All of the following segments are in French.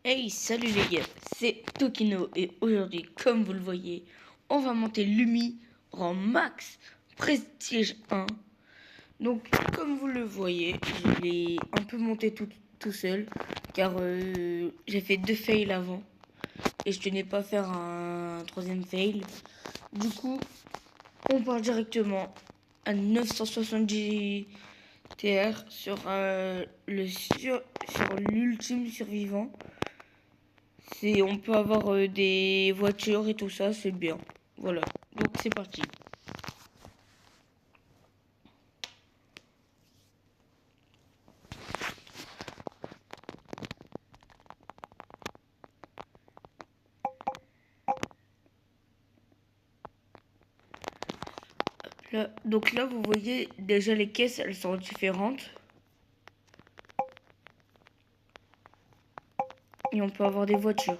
Hey, salut les gars, c'est Tokino et aujourd'hui, comme vous le voyez, on va monter Lumi rang max Prestige 1. Donc, comme vous le voyez, je l'ai un peu monté tout seul car j'ai fait 2 fails avant et je tenais pas à faire un troisième fail. Du coup, on part directement à 970 TR sur l'ultime survivant. On peut avoir des voitures et tout ça, c'est bien. Voilà, donc c'est parti. Là, donc là, vous voyez déjà les caisses, elles sont différentes. Et on peut avoir des voitures.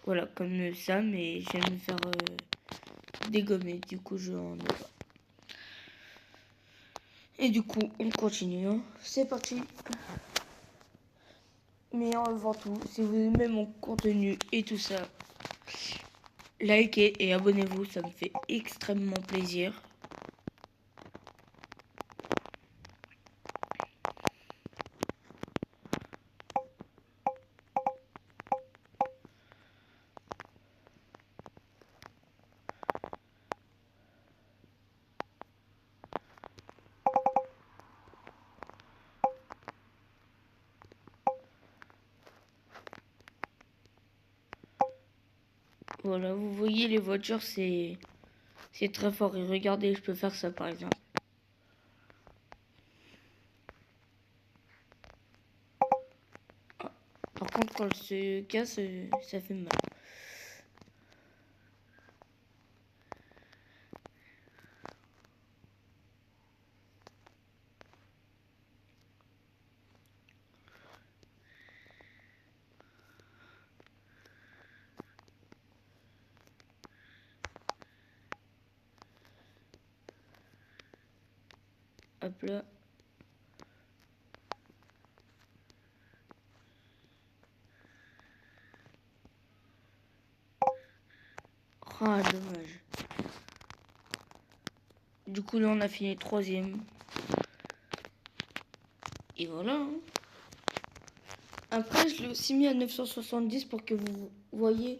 Voilà, comme ça, mais je viens de me faire dégommer. Du coup, je en ai pas. Et du coup, on continue. Hein. C'est parti. Mais avant tout, si vous aimez mon contenu et tout ça, likez et abonnez-vous, ça me fait extrêmement plaisir. Voilà, vous voyez les voitures, c'est très fort. Et regardez, je peux faire ça par exemple. Par contre, quand elle se casse, ça fait mal. Hop là. Ah, dommage. Du coup, là, on a fini troisième. Et voilà. Hein. Après, je l'ai aussi mis à 970 pour que vous voyez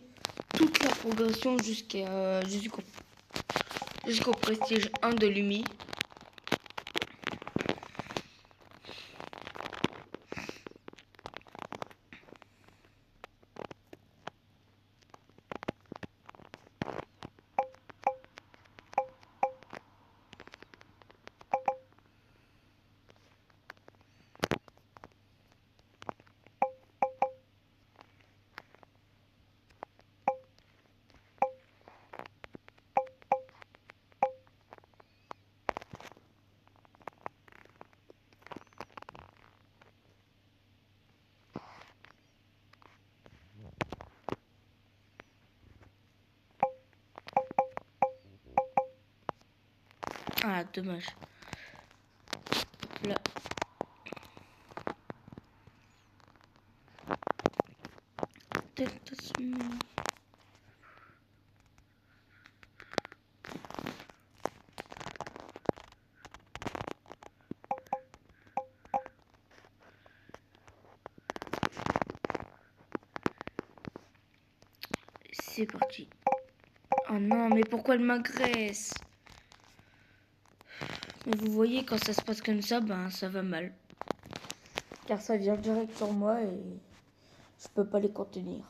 toute la progression jusqu'au prestige 1 de Lumi. Ah, dommage. Là. C'est parti. Oh non, mais pourquoi elle m'agresse? Mais vous voyez, quand ça se passe comme ça, ben ça va mal. Car ça vient direct sur moi et je peux pas les contenir.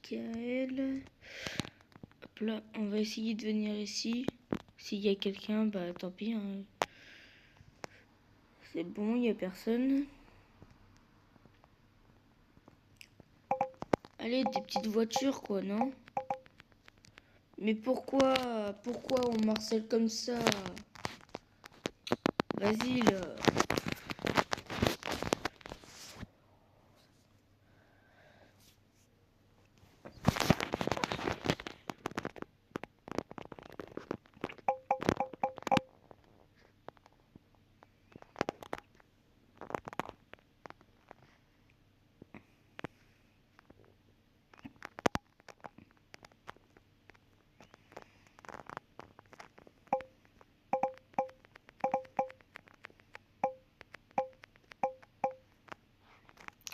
Michael. Hop là, on va essayer de venir ici. S'il y a quelqu'un, bah tant pis. Hein. C'est bon, il n'y a personne. Allez, des petites voitures, quoi, non? Mais pourquoi on marcelle comme ça? Vas-y, là.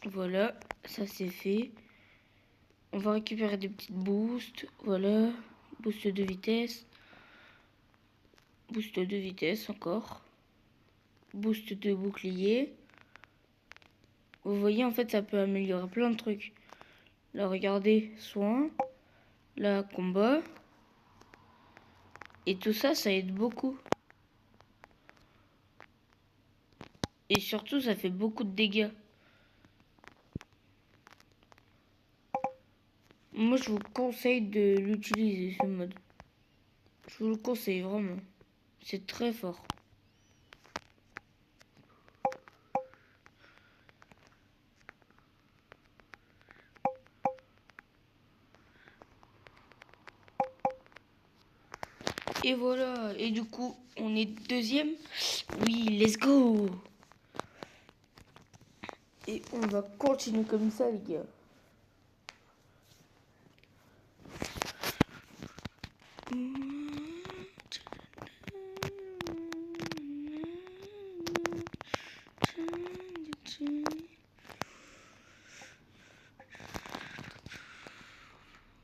Voilà, ça c'est fait. On va récupérer des petites boosts. Voilà, boost de vitesse. Boost de vitesse encore. Boost de bouclier. Vous voyez, en fait, ça peut améliorer plein de trucs. Là, regardez, soin. Là, combat. Et tout ça, ça aide beaucoup. Et surtout, ça fait beaucoup de dégâts. Moi, je vous conseille de l'utiliser, ce mode. Je vous le conseille, vraiment. C'est très fort. Et voilà. Et du coup, on est deuxième. Oui, let's go. Et on va continuer comme ça, les gars.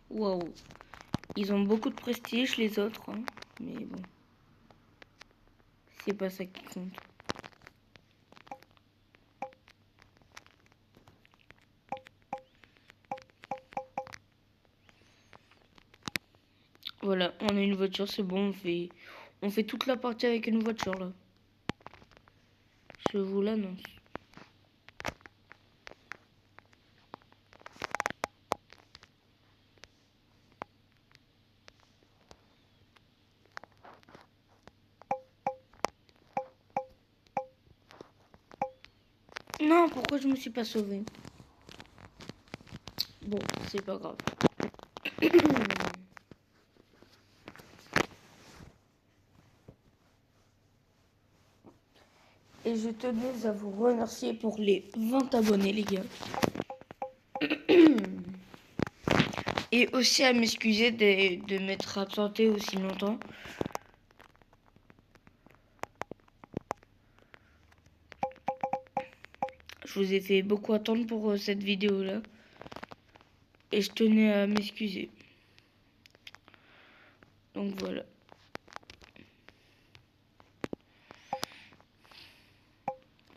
Waouh. Ils ont beaucoup de prestige, les autres. Hein. Mais bon. C'est pas ça qui compte. Voilà, on a une voiture, c'est bon, on fait toute la partie avec une voiture là. Je vous l'annonce. Non, pourquoi je me suis pas sauvé? Bon, c'est pas grave. Et je tenais à vous remercier pour les 20 abonnés, les gars. Et aussi à m'excuser de m'être absenté aussi longtemps. Je vous ai fait beaucoup attendre pour cette vidéo-là. Et je tenais à m'excuser. Donc voilà.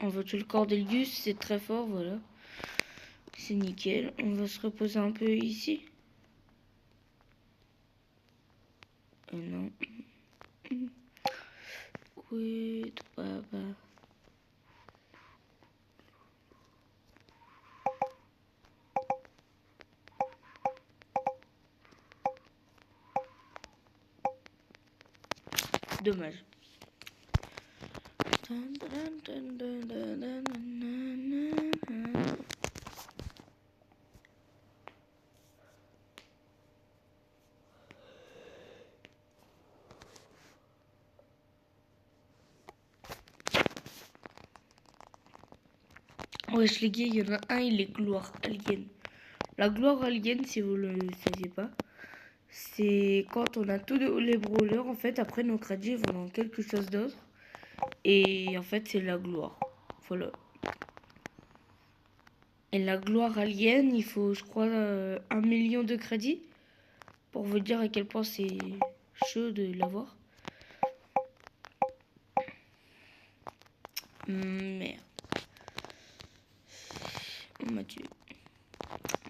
On voit tout le Cordelius, c'est très fort, voilà. C'est nickel. On va se reposer un peu ici. Non. Oui, papa. Dommage. Wesh les gars, il y en a un, il est gloire alien. La gloire alien, si vous le saviez pas, c'est quand on a tous les brawlers, en fait, après nos crédits vont dans quelque chose d'autre. Et en fait, c'est la gloire. Voilà. Et la gloire alien, il faut, je crois, 1 million de crédits pour vous dire à quel point c'est chaud de l'avoir. Merde. On m'a tué.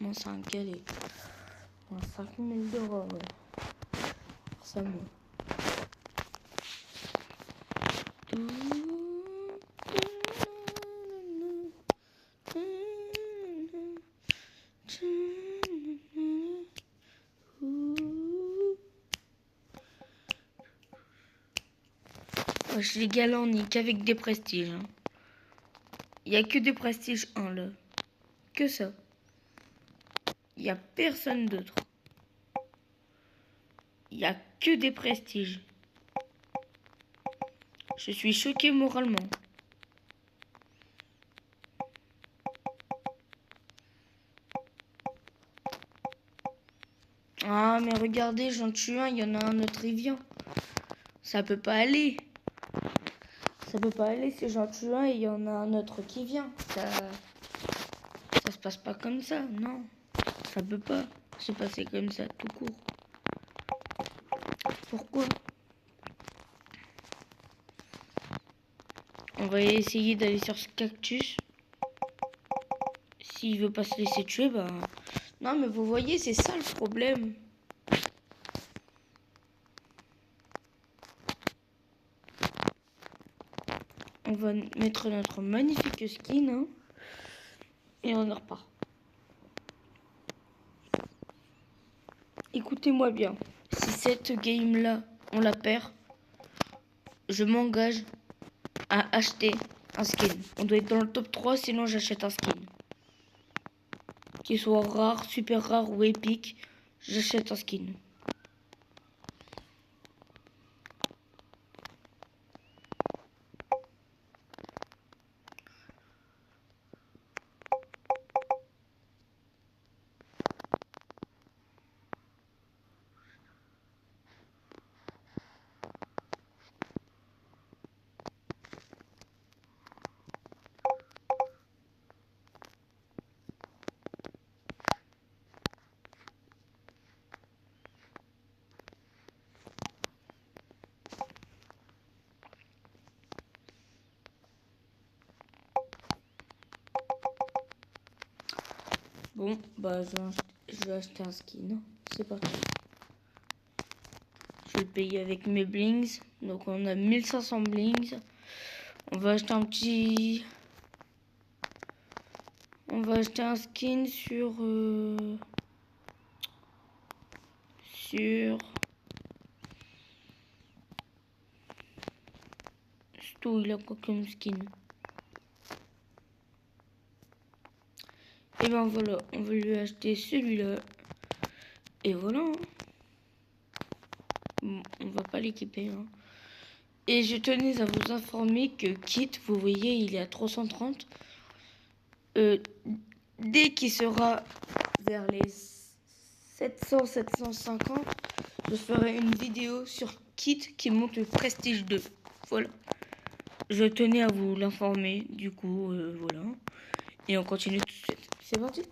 Moi, c'est un calé. Moi, 5000 d'euros, ouais. Ça me. Wesh, les gars, là, on est qu'avec des prestiges. Hein. Il y a que des prestiges 1 là. Que ça. Il y a personne d'autre. Il y a que des prestiges. Je suis choqué moralement. Ah, mais regardez, j'en tue un, il y en a un autre, il vient. Ça peut pas aller. Ça peut pas aller si j'en tue un et il y en a un autre qui vient. Ça se passe pas comme ça, non. Ça peut pas se passer comme ça, tout court. Pourquoi? On va essayer d'aller sur ce cactus. S'il veut pas se laisser tuer, bah... Non, mais vous voyez, c'est ça le problème. On va mettre notre magnifique skin, hein, et on repart. Écoutez-moi bien. Si cette game-là, on la perd, je m'engage à acheter un skin. On doit être dans le top 3, sinon j'achète un skin. Qu'il soit rare, super rare ou épique, j'achète un skin. Bon, bah je vais acheter un skin. C'est parti. Je vais le payer avec mes blings. Donc on a 1500 blings. On va acheter un petit... On va acheter un skin sur... Sto, il a quoi comme skin? Et ben voilà, on va lui acheter celui-là. Et voilà. Hein. Bon, on va pas l'équiper. Hein. Et je tenais à vous informer que Kit, vous voyez, il est à 330. Dès qu'il sera vers les 700-750, je ferai une vidéo sur Kit qui monte le Prestige 2. Voilà. Je tenais à vous l'informer. Du coup, voilà. Et on continue tout de suite. C'est parti.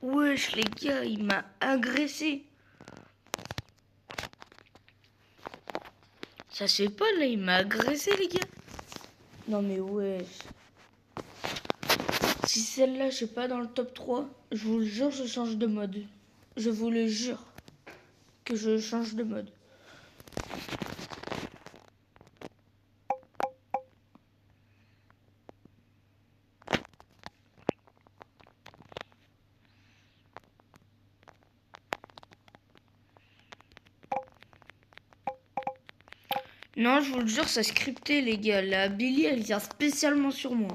Wesh les gars, il m'a agressé. Ça se fait pas là, il m'a agressé les gars. Non mais wesh. Si celle-là je suis pas dans le top 3, je vous le jure je change de mode. Je vous le jure que je change de mode. Non, je vous le jure, c'est scripté, les gars. La Billy, elle vient spécialement sur moi.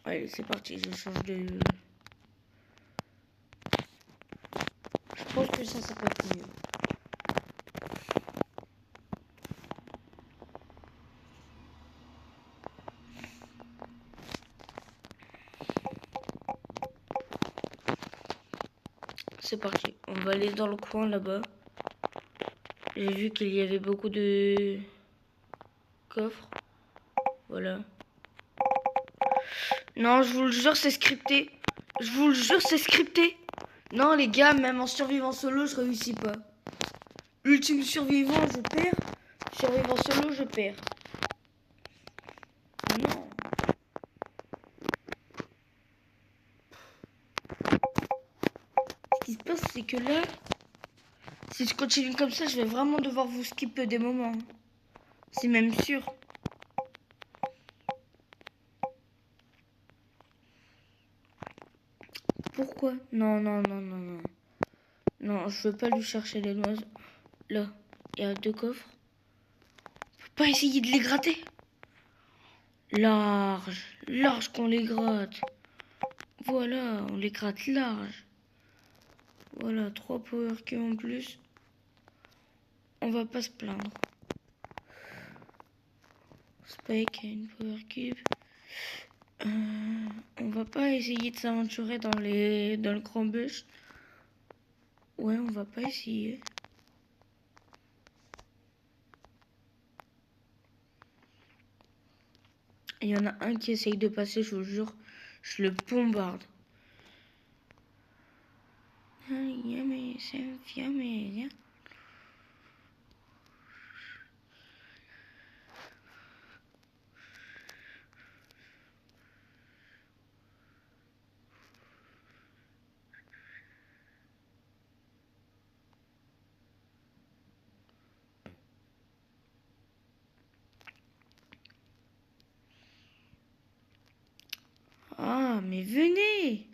Allez, c'est parti, je change de... Je pense que ça peut être mieux. C'est parti, on va aller dans le coin là-bas. J'ai vu qu'il y avait beaucoup de coffres. Voilà. Non, je vous le jure, c'est scripté. Je vous le jure, c'est scripté. Non, les gars, même en survivant solo, je réussis pas. Ultime survivant, je perds. Survivant solo, je perds. Non. Ce qui se passe, c'est que là, si je continue comme ça, je vais vraiment devoir vous skipper des moments. C'est même sûr. Pourquoi? Non, non, non, non, non. Non, je veux pas lui chercher les noises. Là, il y a 2 coffres. Faut pas essayer de les gratter. Large, large qu'on les gratte. Voilà, on les gratte large. Voilà, 3 power cubes en plus. On va pas se plaindre. Spike a une power cube. On va pas essayer de s'aventurer dans le grand bush. Ouais, on va pas essayer. Il y en a un qui essaye de passer, je vous jure, je le bombarde. Ah, mais venez!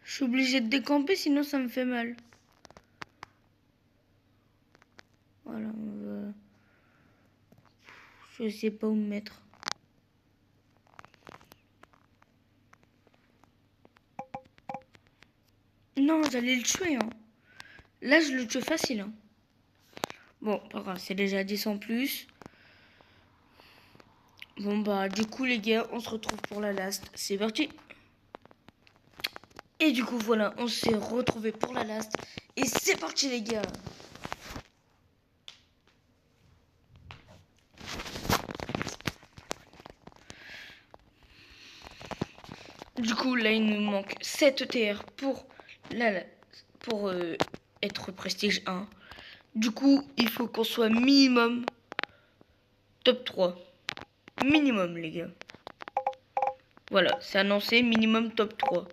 Je suis obligée de décamper, sinon ça me fait mal. Voilà, on va... Je sais pas où me mettre. Non, j'allais le tuer, hein. Là, je le tue facile, hein. Bon, pas grave, c'est déjà 10 en plus. Bon, bah, du coup, les gars, on se retrouve pour la last. C'est parti! Et du coup, voilà, on s'est retrouvés pour la last. Et c'est parti, les gars! Du coup, là, il nous manque 7 TR pour, pour être prestige 1. Du coup, il faut qu'on soit minimum top 3. Minimum, les gars. Voilà, c'est annoncé, minimum top 3.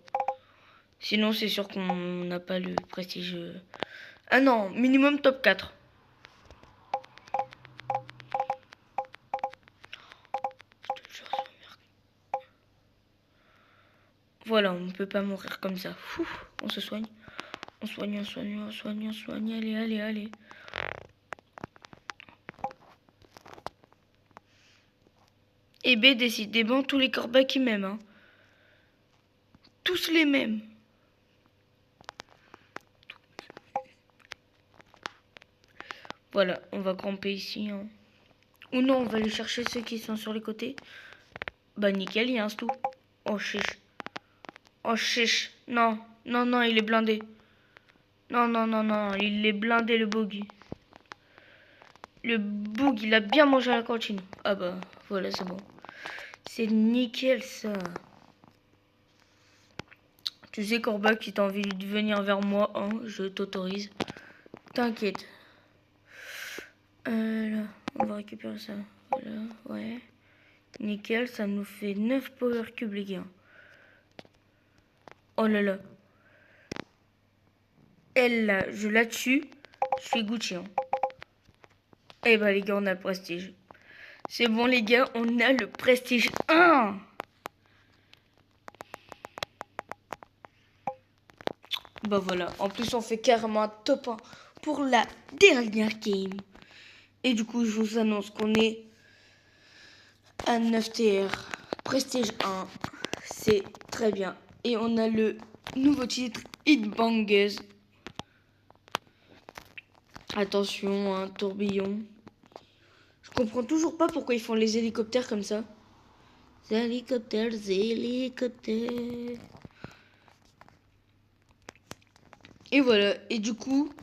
Sinon, c'est sûr qu'on n'a pas le prestige. Ah non, minimum top 4. Voilà, on ne peut pas mourir comme ça. Ouf, on se soigne. On soigne, on soigne, on soigne, on soigne. Allez, allez, allez. Et B, décidément, tous les corbats qui m'aiment. Hein. Tous les mêmes. Voilà, on va camper ici. Hein. Ou non, on va aller chercher ceux qui sont sur les côtés. Bah nickel, il y a un stou. Oh chiche. Oh chiche. Non, non, non, il est blindé. Non, non, non, non, il est blindé le boogie. Le boog, il a bien mangé à la cantine. Ah bah, voilà, c'est bon. C'est nickel, ça. Tu sais, Corbac, si t'as envie de venir vers moi, hein, je t'autorise. T'inquiète. Là, on va récupérer ça. Voilà, ouais. Nickel, ça nous fait 9 power cubes, les gars. Oh là là. Elle, là, je la tue. Je suis Gucci, hein. Eh bah, les gars, on a le prestige. C'est bon, les gars, on a le prestige 1. Bah voilà, en plus on fait carrément un top 1 pour la dernière game. Et du coup, je vous annonce qu'on est à 9 TR, Prestige 1. C'est très bien. Et on a le nouveau titre, Hitbangers. Attention, un tourbillon. Je comprends toujours pas pourquoi ils font les hélicoptères comme ça. Hélicoptères, hélicoptères. Et voilà, et du coup,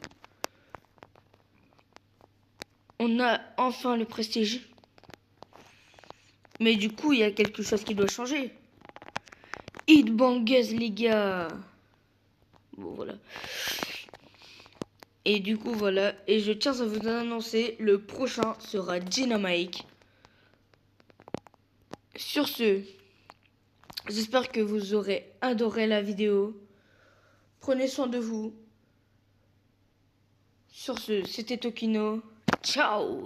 On a enfin le prestige. Mais du coup, il y a quelque chose qui doit changer. Hitbangers, les gars. Bon, voilà. Et du coup, voilà. Et je tiens à vous annoncer, le prochain sera Dynamite. Sur ce, j'espère que vous aurez adoré la vidéo. Prenez soin de vous. Sur ce, c'était Tokino. Ciao!